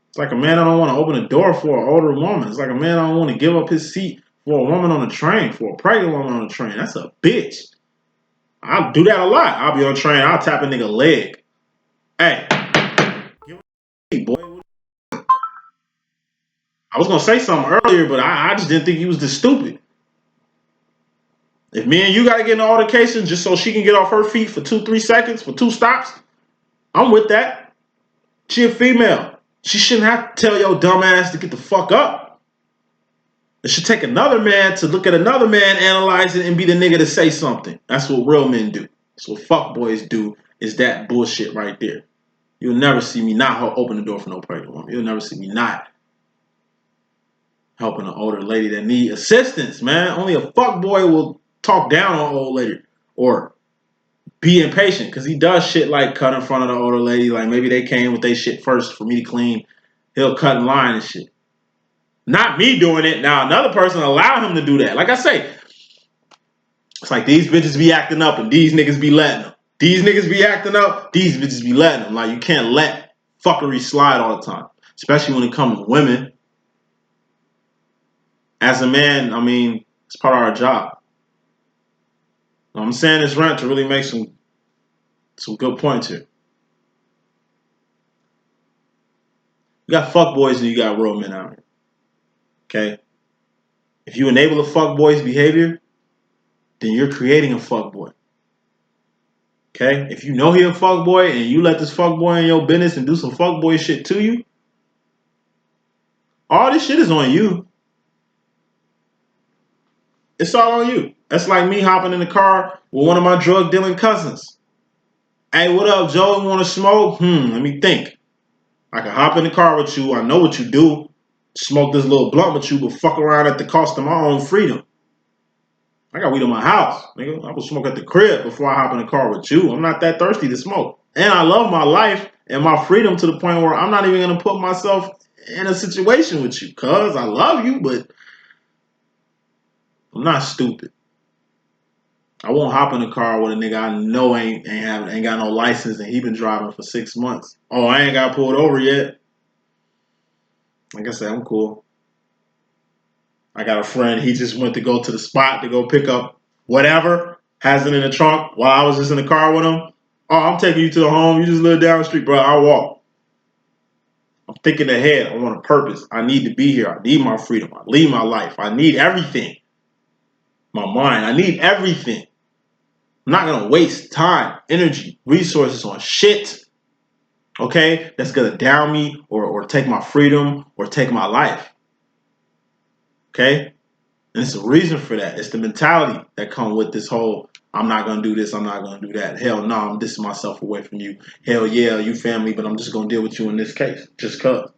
It's like a man I don't want to open a door for an older woman. It's like a man I don't want to give up his seat for a woman on a train, for a pregnant woman on a train. That's a bitch. I'll do that a lot. I'll be on train. I'll tap a nigga leg. Hey, boy. I was gonna say something earlier, but I just didn't think he was this stupid. If me and you gotta get in an altercation just so she can get off her feet for 2-3 seconds for 2 stops, I'm with that. She a female. She shouldn't have to tell your dumb ass to get the fuck up. It should take another man to look at another man, analyze it, and be the nigga to say something. That's what real men do. That's what fuck boys do, is that bullshit right there. You'll never see me not open the door for no pregnant woman. You'll never see me not helping an older lady that need assistance, man. Only a fuck boy will talk down on an old lady or be impatient, because he does shit like cut in front of the older lady. Like maybe they came with their shit first for me to clean. He'll cut in line and shit. Not me doing it. Now another person allow him to do that. Like I say, it's like these bitches be acting up and these niggas be letting them. These niggas be acting up, these bitches be letting them. Like you can't let fuckery slide all the time, especially when it comes to women. As a man, I mean, it's part of our job. I'm saying this rant to really make some good points here. You got fuckboys and you got real men out here. Okay? If you enable a fuckboy's behavior, then you're creating a fuckboy. Okay? If you know he a fuckboy and you let this fuckboy in your business and do some fuckboy shit to you, all this shit is on you. It's all on you. That's like me hopping in the car with one of my drug dealing cousins. Hey, what up, Joe? You want to smoke? Let me think. I can hop in the car with you. I know what you do. Smoke this little blunt with you, but fuck around at the cost of my own freedom. I got weed in my house, nigga. I will smoke at the crib before I hop in the car with you. I'm not that thirsty to smoke. And I love my life and my freedom to the point where I'm not even going to put myself in a situation with you, because I love you, but I'm not stupid. I won't hop in the car with a nigga I know ain't got no license and he been driving for 6 months. Oh, I ain't got pulled over yet. Like I said, I'm cool. I got a friend, he just went to go to the spot to go pick up whatever, has it in the trunk while I was just in the car with him. Oh, I'm taking you to the home. You just live down the street, bro. I'll walk. I'm thinking ahead. I want a purpose. I need to be here. I need my freedom. I need my life. I need everything. My mind. I need everything. I'm not going to waste time, energy, resources on shit, okay, that's going to down me or take my freedom or take my life, okay? And it's a reason for that. It's the mentality that comes with this whole, I'm not going to do this, I'm not going to do that. Hell no, I'm distancing myself away from you. Hell yeah, you family, but I'm just going to deal with you in this case, just because.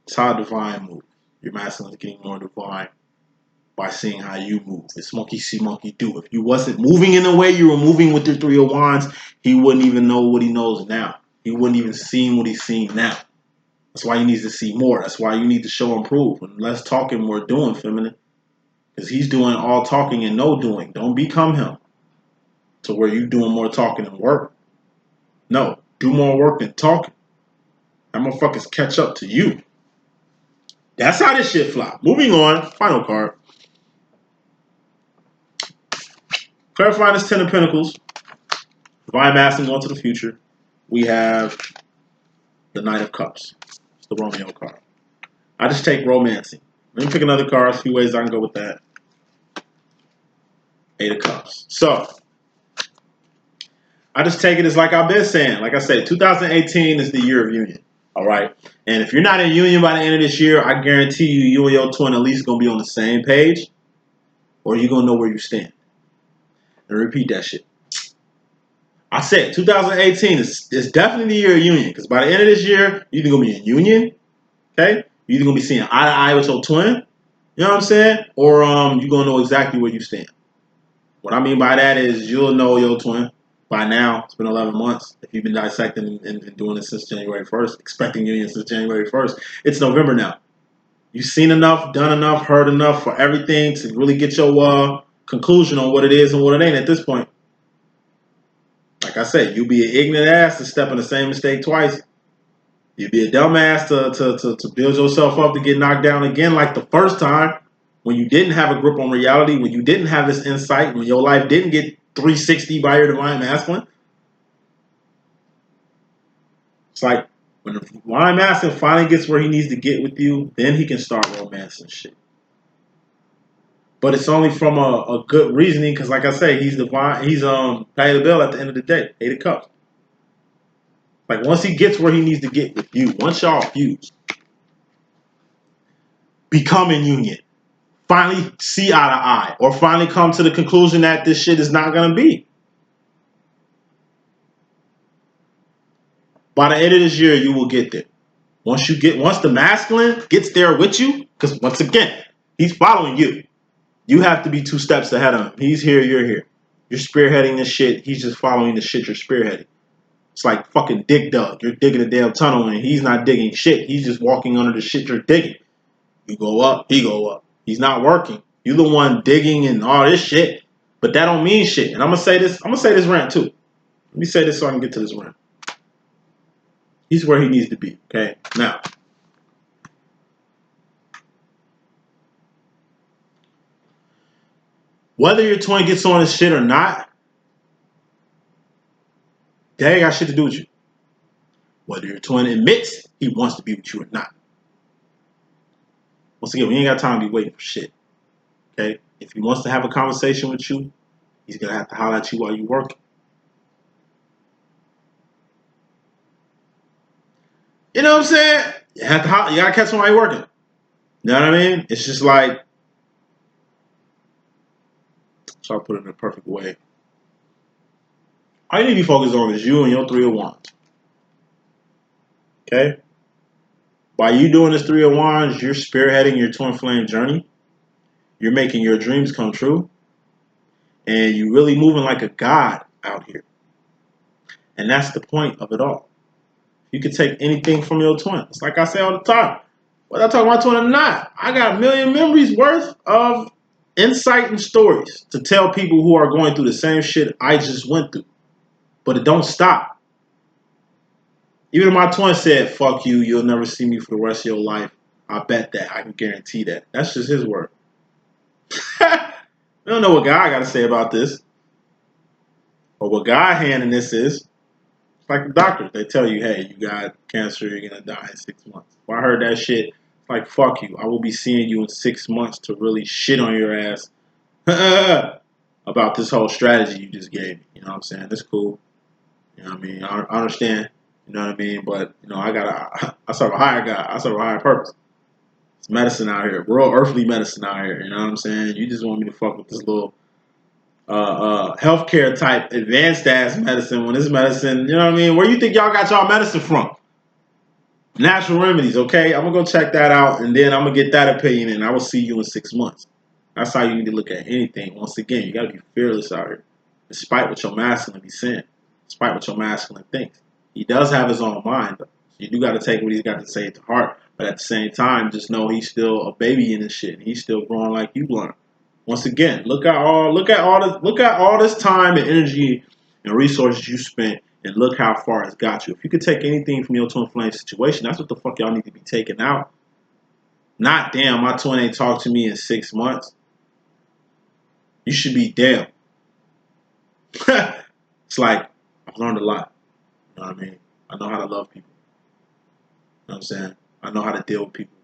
It's how divine moves. Your masculine is getting more divine by seeing how you move. It's monkey see, monkey do. If you wasn't moving in the way you were moving with your 3 of Wands, he wouldn't even know what he knows now. He wouldn't even see what he's seeing now. That's why he needs to see more. That's why you need to show and prove. And less talking, more doing, feminine. Because he's doing all talking and no doing. Don't become him to where you doing more talking than work. No, do more work than talking. That motherfuckers catch up to you. That's how this shit fly. Moving on, final card. Clarifying this 10 of Pentacles. Divine Masculine going to the future. We have the Knight of Cups. It's the Romeo card. I just take romancing. Let me pick another card. A few ways I can go with that. 8 of Cups. So, I just take it as like I've been saying. Like I said, 2018 is the year of union. All right? And if you're not in union by the end of this year, I guarantee you and your twin at least going to be on the same page. Or you're going to know where you stand. And repeat that shit. I said 2018 is definitely the year of union. Because by the end of this year, you're either going to be in union. Okay? You're either going to be seeing eye to eye with your twin. You know what I'm saying? Or you're going to know exactly where you stand. What I mean by that is you'll know your twin by now. It's been 11 months. If you've been dissecting and doing this since January 1st, expecting union since January 1st, it's November now. You've seen enough, done enough, heard enough for everything to really get your conclusion on what it is and what it ain't at this point. Like I said, you'll be an ignorant ass to step in the same mistake twice. You'll be a dumb ass to build yourself up to get knocked down again like the first time when you didn't have a grip on reality, when you didn't have this insight, when your life didn't get 360 by your divine masculine. It's like when the divine masculine finally gets where he needs to get with you, then he can start romancing shit. But it's only from a good reasoning, because like I say, he's divine. He's Patty LaBelle at the end of the day. 8 of Cups. Like once he gets where he needs to get with you, once y'all fuse, become in union, finally see eye to eye, or finally come to the conclusion that this shit is not gonna be. By the end of this year, you will get there. Once the masculine gets there with you, because once again, he's following you. You have to be 2 steps ahead of him. He's here, you're here. You're spearheading this shit. He's just following the shit you're spearheading. It's like fucking Dig Dug. You're digging a damn tunnel and he's not digging shit. He's just walking under the shit you're digging. You go up, he go up. He's not working. You're the one digging and all this shit. But that don't mean shit. And I'm gonna say this rant too. Let me say this so I can get to this rant. He's where he needs to be. Okay? Now. Whether your twin gets on his shit or not, that ain't got shit to do with you. Whether your twin admits he wants to be with you or not. Once again, we ain't got time to be waiting for shit. Okay? If he wants to have a conversation with you, he's going to have to holler at you while you're working. You know what I'm saying? You got to catch him while you're working. You know what I mean? It's just like, so I put it in a perfect way. All you need to be focused on is you and your 3 of Wands. Okay? By you doing this 3 of Wands, you're spearheading your twin flame journey. You're making your dreams come true. And you're really moving like a god out here. And that's the point of it all. You can take anything from your twin. It's like I say all the time. Whether I talk about twin or not, I got a million memories worth of insight and stories to tell people who are going through the same shit I just went through. But it don't stop. Even if my twin said, fuck you, you'll never see me for the rest of your life, I bet that. I can guarantee that. That's just his word. I don't know what God got to say about this. Or what God hand in this is. It's like the doctors. They tell you, hey, you got cancer, you're going to die in 6 months. If I heard that shit, it's like, fuck you. I will be seeing you in 6 months to really shit on your ass about this whole strategy you just gave me. You know what I'm saying? That's cool. You know what I mean? I understand. You know what I mean? But, you know, I serve a higher God. I serve a higher purpose. It's medicine out here. Real earthly medicine out here. You know what I'm saying? You just want me to fuck with this little healthcare type advanced ass medicine when this medicine, you know what I mean? Where you think y'all got y'all medicine from? Natural remedies, okay? I'm going to go check that out and then I'm going to get that opinion and I will see you in 6 months. That's how you need to look at anything. Once again, you got to be fearless out here. Despite what your masculine be saying. Despite what your masculine thinks. He does have his own mind, though. So you do got to take what he's got to say to heart. But at the same time, just know he's still a baby in this shit. He's still growing like you learn. Once again, look at all this time and energy and resources you spent, and look how far it's got you. If you could take anything from your twin flame situation, that's what the fuck y'all need to be taking out. Not damn, my twin ain't talked to me in 6 months. You should be damn. It's like I've learned a lot. You know what I mean? I know how to love people. You know what I'm saying? I know how to deal with people.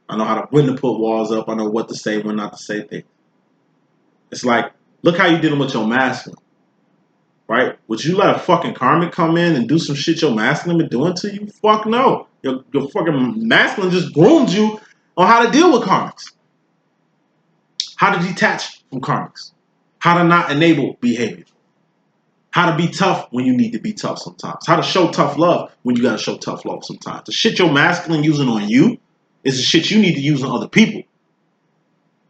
I know when to put walls up. I know what to say, when not to say things. It's like, look how you dealing with your masculine. Right? Would you let a fucking karmic come in and do some shit your masculine been doing to you? Fuck no. Your fucking masculine just groomed you on how to deal with karmics. How to detach from karmics. How to not enable behavior. How to be tough when you need to be tough sometimes. How to show tough love when you got to show tough love sometimes. The shit your masculine using on you is the shit you need to use on other people.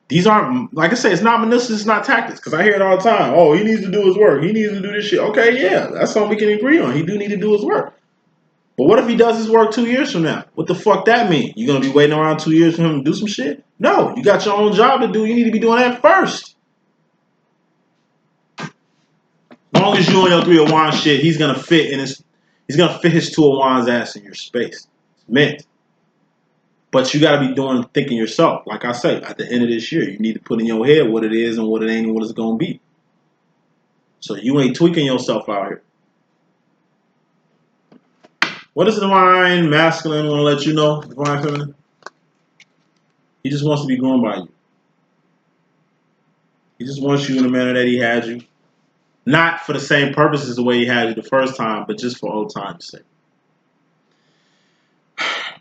These aren't, like I say, it's not manipulation, it's not tactics. Because I hear it all the time. Oh, he needs to do his work. He needs to do this shit. Okay, yeah, that's something we can agree on. He do need to do his work. But what if he does his work 2 years from now? What the fuck that mean? You going to be waiting around 2 years for him to do some shit? No, you got your own job to do. You need to be doing that first. As long as you on your 3 of Wands shit, he's gonna fit his 2 of Wands ass in your space. It's meant. But you got to be thinking yourself. Like I say, at the end of this year, you need to put in your head what it is and what it ain't and what it's going to be. So you ain't tweaking yourself out here. What does the divine masculine want to let you know? Divine feminine? He just wants to be groomed by you. He just wants you in the manner that he had you. Not for the same purposes the way he had you the first time, but just for old time's sake.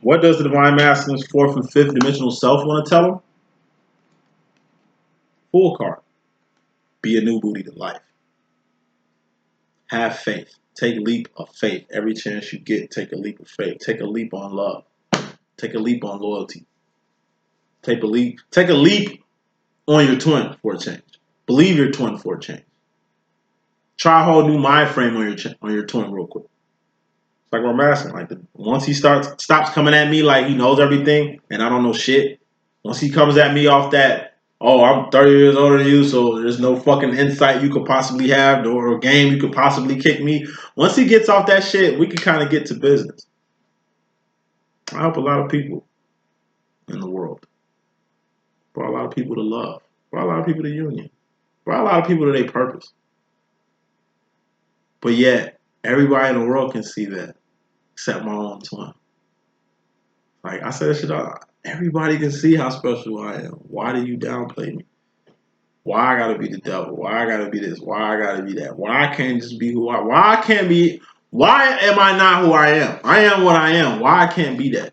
What does the divine masculine's fourth and fifth dimensional self want to tell him? Fool card. Be a new booty to life. Have faith. Take a leap of faith. Every chance you get, take a leap of faith. Take a leap on love. Take a leap on loyalty. Take a leap on your twin for a change. Believe your twin for a change. Try a whole new mind frame on your twin real quick. It's like what I'm asking. Like once he stops coming at me like he knows everything and I don't know shit. Once he comes at me off that, oh, I'm 30 years older than you, so there's no fucking insight you could possibly have or a game you could possibly kick me. Once he gets off that shit, we can kind of get to business. I help a lot of people in the world. Brought a lot of people to love. Brought a lot of people to union. Brought a lot of people to their purpose. But yet, everybody in the world can see that, except my own twin. Like I said, shit, everybody can see how special I am. Why do you downplay me? Why I gotta be the devil? Why I gotta be this? Why I gotta be that? Why I can't just be who I? Why I can't be? Why am I not who I am? I am what I am. Why I can't be that?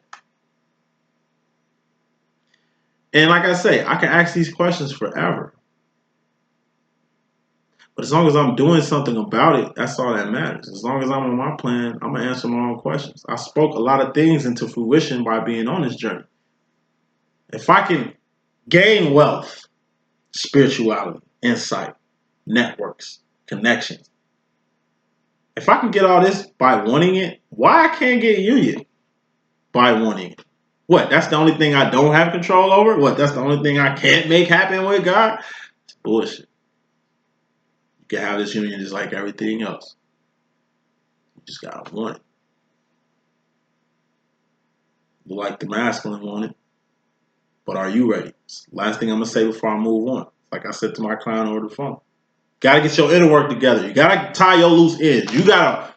And like I say, I can ask these questions forever. But as long as I'm doing something about it, that's all that matters. As long as I'm on my plan, I'm going to answer my own questions. I spoke a lot of things into fruition by being on this journey. If I can gain wealth, spirituality, insight, networks, connections, if I can get all this by wanting it, why I can't get union by wanting it? What, that's the only thing I don't have control over? What, that's the only thing I can't make happen with God? It's bullshit. You can have this union just like everything else. You just gotta want it. Like the masculine want it. But are you ready? Last thing I'm gonna say before I move on. Like I said to my client over the phone. Gotta get your inner work together. You gotta tie your loose ends. You gotta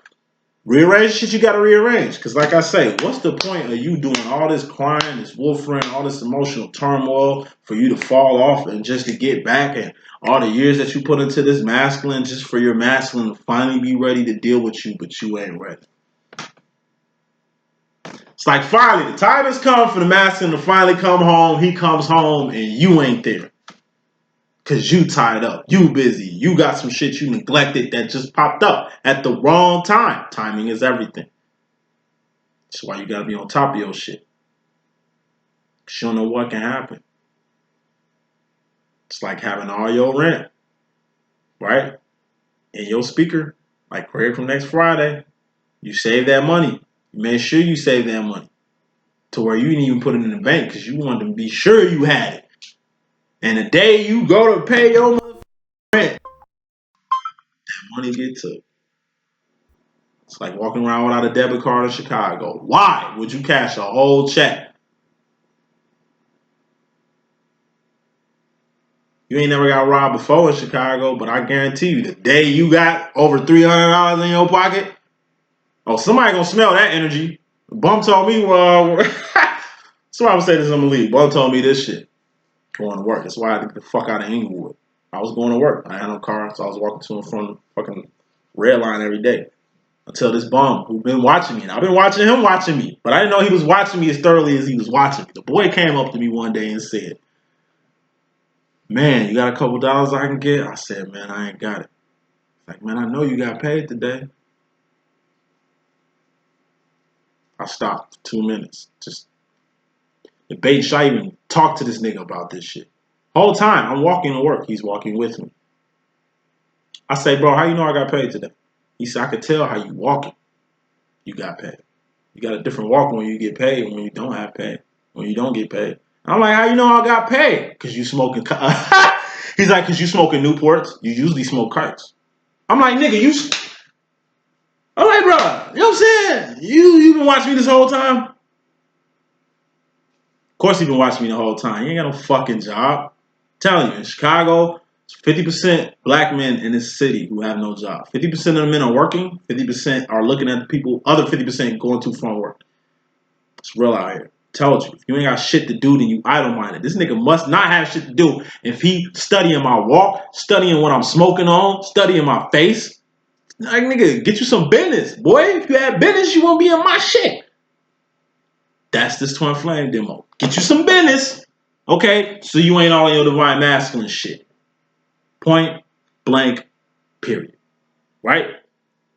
rearrange shit you gotta rearrange. Cause like I say, what's the point of you doing all this crying, this wolfering, all this emotional turmoil for you to fall off and just to get back and all the years that you put into this masculine just for your masculine to finally be ready to deal with you, but you ain't ready. It's like finally, the time has come for the masculine to finally come home. He comes home and you ain't there. Because you tied up. You busy. You got some shit you neglected that just popped up at the wrong time. Timing is everything. That's why you got to be on top of your shit. Because you don't know what can happen. It's like having all your rent, right? In your speaker, like Craig from next Friday. You save that money. You made sure you save that money. To where you didn't even put it in the bank because you wanted to be sure you had it. And the day you go to pay your rent, that money get took. It's like walking around without a debit card in Chicago. Why would you cash a whole check? You ain't never got robbed before in Chicago, but I guarantee you, the day you got over $300 in your pocket, oh, somebody gonna smell that energy. Bum told me, somebody would say this, I'm gonna leave. Bum told me this shit. Going to work. That's why I had to get the fuck out of Inglewood. I was going to work. I had no car, so I was walking to and from the fucking red line every day. Until this bum who'd been watching me. And I've been watching him watching me. But I didn't know he was watching me as thoroughly as he was watching me. The boy came up to me one day and said, man, you got a couple dollars I can get? I said, man, I ain't got it. Like, man, I know you got paid today. I stopped for 2 minutes. Just debate. Should I even talk to this nigga about this shit? Whole time, I'm walking to work. He's walking with me. I say, bro, how you know I got paid today? He said, I could tell how you walking. You got paid. You got a different walk when you get paid and when you don't have paid. When you don't get paid. I'm like, how you know I got paid? Because you smoking. He's like, because you smoking Newports. You usually smoke carts. I'm like, nigga, you. I'm like, bro, you know what I'm saying? You been watching me this whole time? course, he been watching me the whole time. He ain't got no fucking job. I'm telling you, in Chicago, 50% black men in this city who have no job. 50% of the men are working. 50% are looking at the people. Other 50% going to from work. It's real out here. Told you. If you ain't got shit to do, then you idle-minded. This nigga must not have shit to do if he studying my walk, studying what I'm smoking on, studying my face. Like, nigga, get you some business, boy. If you had business, you won't be in my shit. That's this twin flame demo. Get you some business, okay? So you ain't all in your divine masculine shit. Point blank, period. Right?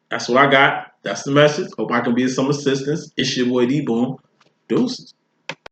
That's what I got. That's the message. Hope I can be of some assistance. It's your boy D.Boom. Deuces.